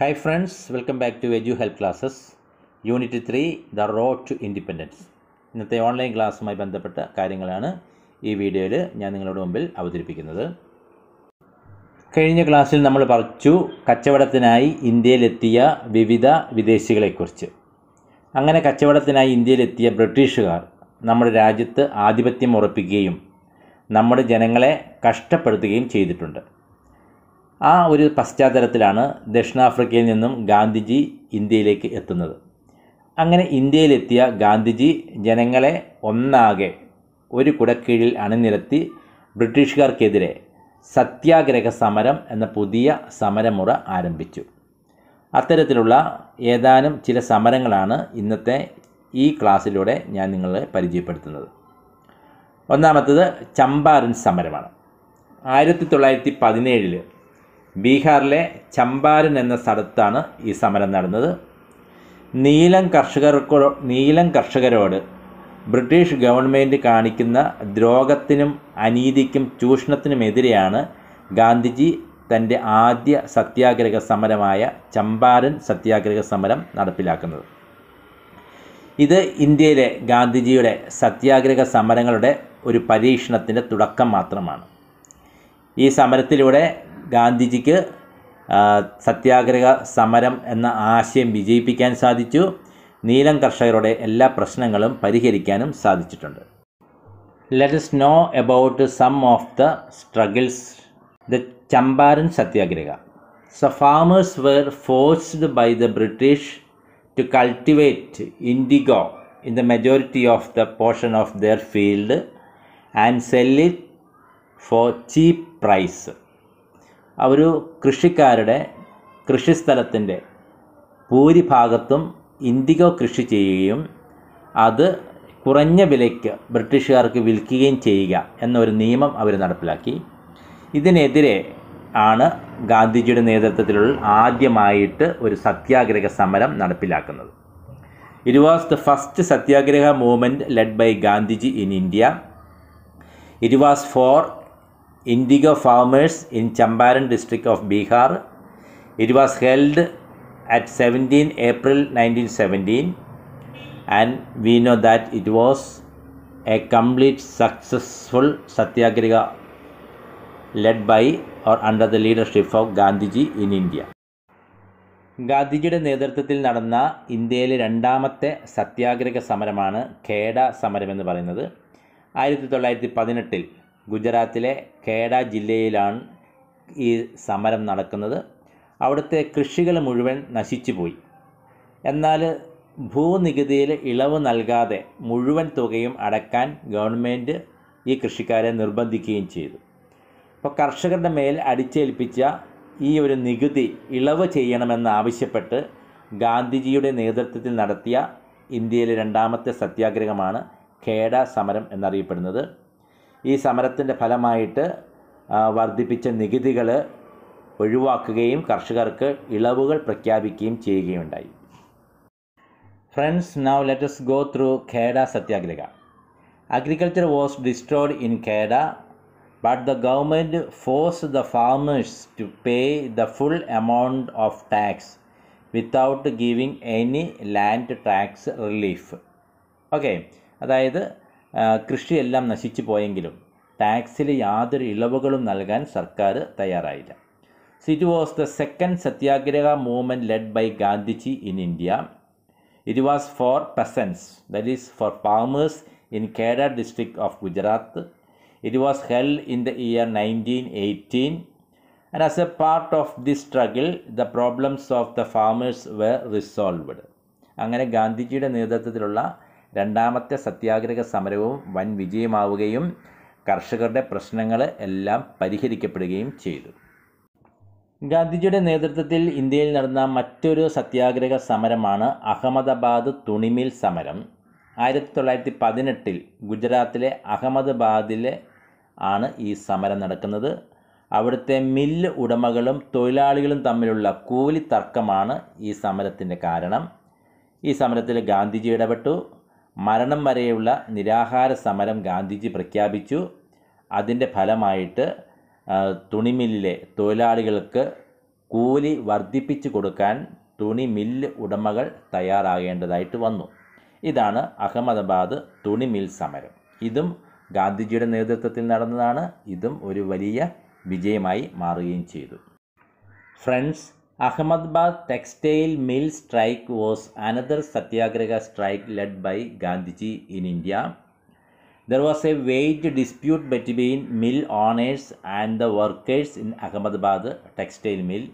Hi friends, welcome back to Edu Help Classes, Unit 3, The Road to Independence. ഇന്നത്തെ online ക്ലാസ്സുമായി ബന്ധപ്പെട്ട കാര്യങ്ങളാണ് ഈ വീഡിയോയിൽ ഞാൻ നിങ്ങളുടെ മുമ്പിൽ അവതരിപ്പിക്കുന്നത്. കഴിഞ്ഞ ക്ലാസ്സിൽ നമ്മൾ പറഞ്ഞു കച്ചവടത്തിനായി ഇന്ത്യയിലെത്തിയ വിവിധ വിദേശികളെക്കുറിച്ച്. അങ്ങനെ കച്ചവടത്തിനായി ഇന്ത്യയിലെത്തിയ ബ്രിട്ടീഷുകാർ നമ്മുടെ രാജ്യത്ത് ആധിപത്യം ഉറപ്പിക്കുകയും നമ്മുടെ ജനങ്ങളെ കഷ്ടപ്പെടുത്തുകയും ചെയ്തിട്ടുണ്ട്. ആ ഒരു പശ്ചാത്തലത്തിലാണ് ദക്ഷിണാഫ്രിക്കയിൽ നിന്നും ഗാന്ധിജി ഇന്ത്യയിലേക്ക് എത്തുന്നത്. അങ്ങനെ ഇന്ത്യയിലെത്തിയ ഗാന്ധിജി ജനങ്ങളെ ഒന്നാകെ ഒരു കുടക്കീഴിൽ അണിനിരത്തി ബ്രിട്ടീഷുകാർക്കെതിരെ സത്യാഗ്രഹ സമരം എന്ന പുതിയ സമരമുറ ആരംഭിച്ചു. അത്തരത്തിലുള്ള ഏതാനും ചില സമരങ്ങളാണ് ഇന്നത്തെ ഈ ക്ലാസ്സിലൂടെ ഞാൻ നിങ്ങളെ പരിചയപ്പെടുത്തുന്നത്. ഒന്നാമത്തത് ചമ്പാരൻ സമരമാണ്. 1917 ബീഹാറിലെ ചമ്പാരൻ എന്ന സ്ഥലത്താണ് ഈ സമരം നടന്നത്. നീലം കർഷകരോട് ബ്രിട്ടീഷ് ഗവൺമെൻറ് കാണിക്കുന്ന ദ്രോഹത്തിനും അനീതിക്കും ചൂഷണത്തിനുമെതിരെയാണ് ഗാന്ധിജി തൻ്റെ ആദ്യ സത്യാഗ്രഹ സമരമായ ചമ്പാരൻ സത്യാഗ്രഹ സമരം നടപ്പിലാക്കുന്നത്. ഇത് ഇന്ത്യയിലെ ഗാന്ധിജിയുടെ സത്യാഗ്രഹ സമരങ്ങളുടെ ഒരു പരീക്ഷണത്തിൻ്റെ തുടക്കം മാത്രമാണ്. ഈ സമരത്തിലൂടെ ഗാന്ധിജിക്ക് സത്യാഗ്രഹ സമരം എന്ന ആശയം വിജയിപ്പിക്കാൻ സാധിച്ചു. നീലം കർഷകരുടെ എല്ലാ പ്രശ്നങ്ങളും പരിഹരിക്കാനും സാധിച്ചിട്ടുണ്ട്. Let us know about some of the struggles. The Champaran Satyagraha. So farmers were forced by the British to cultivate indigo in the majority of the portion of their field and sell it for cheap price. ഒരു കൃഷിക്കാരുടെ കൃഷിസ്ഥലത്തിൻ്റെ ഭൂരിഭാഗത്തും IndiGo കൃഷി ചെയ്യുകയും അത് കുറഞ്ഞ വിലയ്ക്ക് ബ്രിട്ടീഷുകാർക്ക് വിൽക്കുകയും ചെയ്യുക എന്നൊരു നിയമം അവർ നടപ്പിലാക്കി. ഇതിനെതിരെ ആണ് ഗാന്ധിജിയുടെ നേതൃത്വത്തിലുള്ള ആദ്യമായിട്ട് ഒരു സത്യാഗ്രഹ സമരം നടപ്പിലാക്കുന്നത്. It was the first satyagraha movement led by Gandhiji in India. It was for indigo farmers in Champaran district of Bihar. It was held at 17 April 1917 and we know that it was a complete successful satyagraha led by or under the leadership of Gandhiji in India. ഗാന്ധിജിയുടെ നേതൃത്വത്തിൽ നടന്ന ഇന്ത്യയിലെ രണ്ടാമത്തെ സത്യാഗ്രഹ സമരമാണ് ഖേഡ സമരമെന്ന് പറയുന്നത്. 1918 ഗുജറാത്തിലെ ഖേഡ ജില്ലയിലാണ് ഈ സമരം നടക്കുന്നത്. അവിടുത്തെ കൃഷികൾ മുഴുവൻ നശിച്ചുപോയി. എന്നാൽ ഭൂനികുതിയിൽ ഇളവ് നൽകാതെ മുഴുവൻ തുകയും അടക്കാൻ ഗവൺമെൻറ് ഈ കൃഷിക്കാരെ നിർബന്ധിക്കുകയും ചെയ്തു. അപ്പോൾ കർഷകരുടെ മേൽ അടിച്ചേൽപ്പിച്ച ഈ ഒരു നികുതി ഇളവ് ചെയ്യണമെന്നാവശ്യപ്പെട്ട് ഗാന്ധിജിയുടെ നേതൃത്വത്തിൽ നടത്തിയ ഇന്ത്യയിലെ രണ്ടാമത്തെ സത്യാഗ്രഹമാണ് ഖേഡ സമരം എന്നറിയപ്പെടുന്നത്. ഈ സമരത്തിൻ്റെ ഫലമായിട്ട് വർദ്ധിപ്പിച്ച നികുതികൾ ഒഴിവാക്കുകയും കർഷകർക്ക് ഇളവുകൾ പ്രഖ്യാപിക്കുകയും ചെയ്യുകയുണ്ടായി. Friends, now let us go through Kheda Satyagraha. Agriculture was destroyed in Kheda, but the government forced the farmers to pay the full amount of tax without giving any land tax relief. Okay, അതായത് കൃഷിയെല്ലാം നശിച്ചു പോയെങ്കിലും ടാക്സിൽ യാതൊരു ഇളവുകളും നൽകാൻ സർക്കാർ തയ്യാറായില്ല. So it was the second satyagraha movement led by Gandhiji in India. It was for peasants, that is for farmers in Kheda district of Gujarat. It was held in the year 1918 and as a part of this struggle the problems of the farmers were resolved. അങ്ങനെ ഗാന്ധിജിയുടെ നേതൃത്വത്തിലുള്ള രണ്ടാമത്തെ സത്യാഗ്രഹ സമരവും വൻ വിജയമാവുകയും കർഷകരുടെ പ്രശ്നങ്ങൾ എല്ലാം പരിഹരിക്കപ്പെടുകയും ചെയ്തു. ഗാന്ധിജിയുടെ നേതൃത്വത്തിൽ ഇന്ത്യയിൽ നടന്ന മറ്റൊരു സത്യാഗ്രഹ സമരമാണ് അഹമ്മദാബാദ് തുണിമിൽ സമരം. 1918 ഗുജറാത്തിലെ അഹമ്മദാബാദിൽ ആണ് ഈ സമരം നടക്കുന്നത്. അവിടുത്തെ മില്ല് ഉടമകളും തൊഴിലാളികളും തമ്മിലുള്ള കൂലി തർക്കമാണ് ഈ സമരത്തിൻ്റെ കാരണം. ഈ സമരത്തിൽ ഗാന്ധിജി ഇടപെട്ടു. മരണം വരെയുള്ള നിരാഹാര സമരം ഗാന്ധിജി പ്രഖ്യാപിച്ചു. അതിൻ്റെ ഫലമായിട്ട് തുണിമില്ലിലെ തൊഴിലാളികൾക്ക് കൂലി വർദ്ധിപ്പിച്ചു കൊടുക്കാൻ തുണി മില്ല് ഉടമകൾ തയ്യാറാകേണ്ടതായിട്ട് വന്നു. ഇതാണ് അഹമ്മദാബാദ് തുണി മിൽ സമരം. ഇതും ഗാന്ധിജിയുടെ നേതൃത്വത്തിൽ നടന്നതാണ്. ഇതും ഒരു വലിയ വിജയമായി മാറുകയും ചെയ്തു. Friends, Ahmedabad textile mill strike was another satyagraha strike led by Gandhiji in India. There was a wage dispute between mill owners and the workers in Ahmedabad textile mill,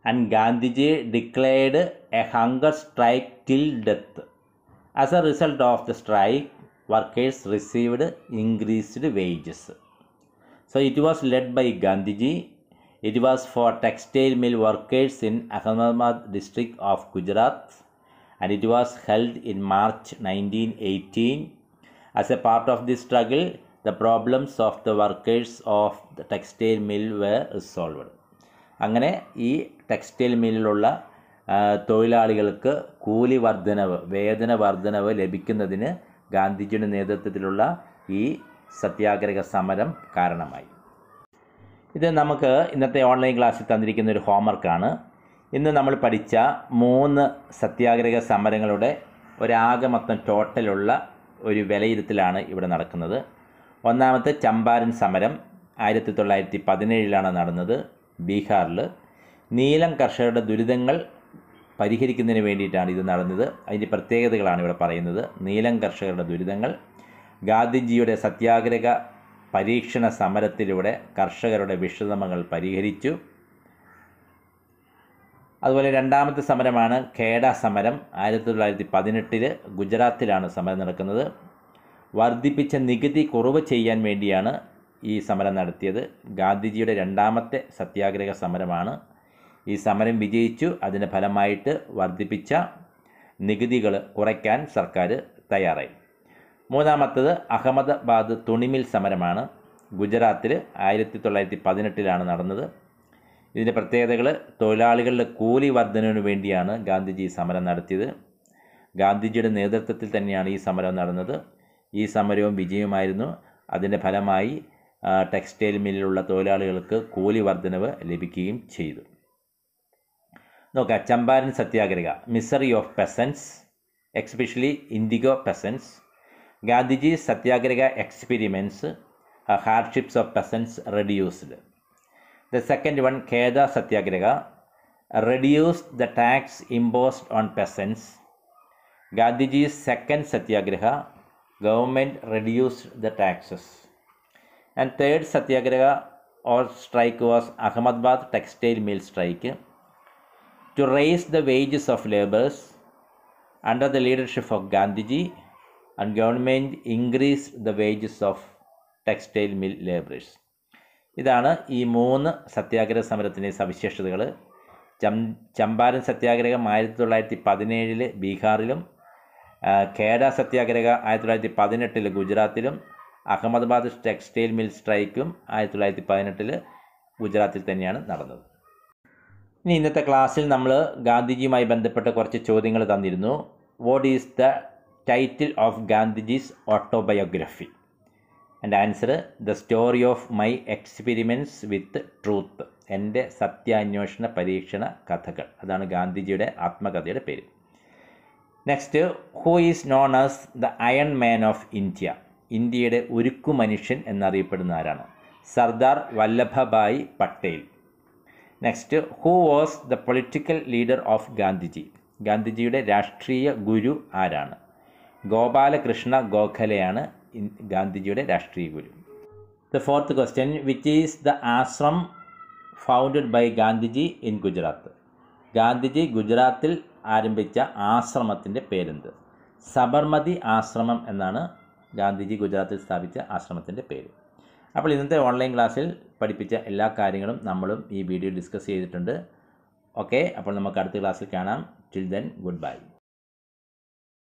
and Gandhiji declared a hunger strike till death. As a result of the strike, workers received increased wages. So it was led by Gandhiji. It was for textile mill workers in Ahmedabad district of Gujarat, and it was held in March 1918. As a part of this struggle, the problems of the workers of the textile mill were resolved. അങ്ങനെ ഈ textile മില്ലിലുള്ള തൊഴിലാളികൾക്ക് കൂലി വർധനവ്, വേതന വർധനവ് ലഭിക്കുന്നതിന് ഗാന്ധിജിയുടെ നേതൃത്വത്തിലുള്ള ഈ സത്യാഗ്രഹ സമരം കാരണമായി. ഇത് നമുക്ക് ഇന്നത്തെ ഓൺലൈൻ ക്ലാസ്സിൽ തന്നിരിക്കുന്ന ഒരു ഹോംവർക്കാണ്. ഇന്ന് നമ്മൾ പഠിച്ച 3 സത്യാഗ്രഹ സമരങ്ങളുടെ ഒരാകെ മൊത്തം ടോട്ടലുള്ള ഒരു വിലയിരുത്തലാണ് ഇവിടെ നടക്കുന്നത്. ഒന്നാമത്തെ ചമ്പാരൻ സമരം 1917 നടന്നത് ബീഹാറിൽ. നീലം കർഷകരുടെ ദുരിതങ്ങൾ പരിഹരിക്കുന്നതിന് വേണ്ടിയിട്ടാണ് ഇത് നടന്നത്. അതിൻ്റെ പ്രത്യേകതകളാണ് ഇവിടെ പറയുന്നത്. നീലം കർഷകരുടെ ദുരിതങ്ങൾ, ഗാന്ധിജിയുടെ സത്യാഗ്രഹ പരീക്ഷണ സമരത്തിലൂടെ കർഷകരുടെ വിഷമങ്ങൾ പരിഹരിച്ചു. അതുപോലെ രണ്ടാമത്തെ സമരമാണ് ഖേഡ സമരം. 1918 ഗുജറാത്തിലാണ് സമരം നടക്കുന്നത്. വർദ്ധിപ്പിച്ച നികുതി കുറവ് ചെയ്യാൻ വേണ്ടിയാണ് ഈ സമരം നടത്തിയത്. ഗാന്ധിജിയുടെ രണ്ടാമത്തെ സത്യാഗ്രഹ സമരമാണ്. ഈ സമരം വിജയിച്ചു. അതിൻ്റെ ഫലമായിട്ട് വർദ്ധിപ്പിച്ച നികുതികൾ കുറയ്ക്കാൻ സർക്കാർ തയ്യാറായി. മൂന്നാമത്തത് അഹമ്മദാബാദ് തുണിമിൽ സമരമാണ്. ഗുജറാത്തിൽ 1918 നടന്നത്. ഇതിൻ്റെ പ്രത്യേകതകൾ: തൊഴിലാളികളുടെ കൂലി വർധനവിന് വേണ്ടിയാണ് ഗാന്ധിജി സമരം നടത്തിയത്. ഗാന്ധിജിയുടെ നേതൃത്വത്തിൽ തന്നെയാണ് ഈ സമരം നടന്നത്. ഈ സമരവും വിജയമായിരുന്നു. അതിൻ്റെ ഫലമായി ടെക്സ്റ്റൈൽ മില്ലിലുള്ള തൊഴിലാളികൾക്ക് കൂലി വർധനവ് ലഭിക്കുകയും ചെയ്തു. നോക്കാം, Champaran Satyagraha, misery of peasants, especially indigo peasants. Gandhiji's Satyagraha experiments, hardships of peasants reduced. The second one, Kheda Satyagraha, reduced the tax imposed on peasants. Gandhiji's second Satyagraha, government reduced the taxes. And third Satyagraha or strike was Ahmedabad textile mill strike, to raise the wages of laborers under the leadership of Gandhiji, and government increased the wages of textile mill laborers. ഇതാണ് ഈ 3 സത്യാഗ്രഹ സമരത്തിൻ്റെ സവിശേഷതകൾ. ചമ്പാരൻ സത്യാഗ്രഹം 1917 ബീഹാറിലും, ഖേഡ സത്യാഗ്രഹ 1918 ഗുജറാത്തിലും, Ahmedabad textile mill സ്ട്രൈക്കും 1918 ഗുജറാത്തിൽ തന്നെയാണ് നടന്നത്. ഇനി ഇന്നത്തെ ക്ലാസ്സിൽ നമ്മൾ ഗാന്ധിജിയുമായി ബന്ധപ്പെട്ട കുറച്ച് ചോദ്യങ്ങൾ തന്നിരുന്നു. What is the title of Gandhiji's autobiography? And answer, The Story of My Experiments with Truth. എൻ്റെ സത്യാന്വേഷണ പരീക്ഷണ കഥകൾ. അതാണ് ഗാന്ധിജിയുടെ ആത്മകഥയുടെ പേര്. Next, who is known as the iron man of India? ഇന്ത്യയുടെ ഉരുക്കു മനുഷ്യൻ എന്നറിയപ്പെടുന്ന ആരാണ്? Sardar Vallabhbhai Patel. Next, who was the political leader of Gandhiji? ഗാന്ധിജിയുടെ രാഷ്ട്രീയ ഗുരു ആരാണ്? ഗോപാലകൃഷ്ണ ഗോഖലെയാണ് ഗാന്ധിജിയുടെ രാഷ്ട്രീയ ഗുരു. The fourth question, which is the ashram founded by Gandhiji in Gujarat? Gandhiji ഗുജറാത്തിൽ ആരംഭിച്ച ആശ്രമത്തിൻ്റെ പേരെന്ത്? സബർമതി ആശ്രമം എന്നാണ് ഗാന്ധിജി ഗുജറാത്തിൽ സ്ഥാപിച്ച ആശ്രമത്തിൻ്റെ പേര്. അപ്പോൾ ഇന്നത്തെ ഓൺലൈൻ ക്ലാസ്സിൽ പഠിപ്പിച്ച എല്ലാ കാര്യങ്ങളും നമ്മളും ഈ വീഡിയോയിൽ ഡിസ്കസ് ചെയ്തിട്ടുണ്ട്. ഓക്കെ, അപ്പോൾ നമുക്ക് അടുത്ത ക്ലാസ്സിൽ കാണാം. Till then, good bye.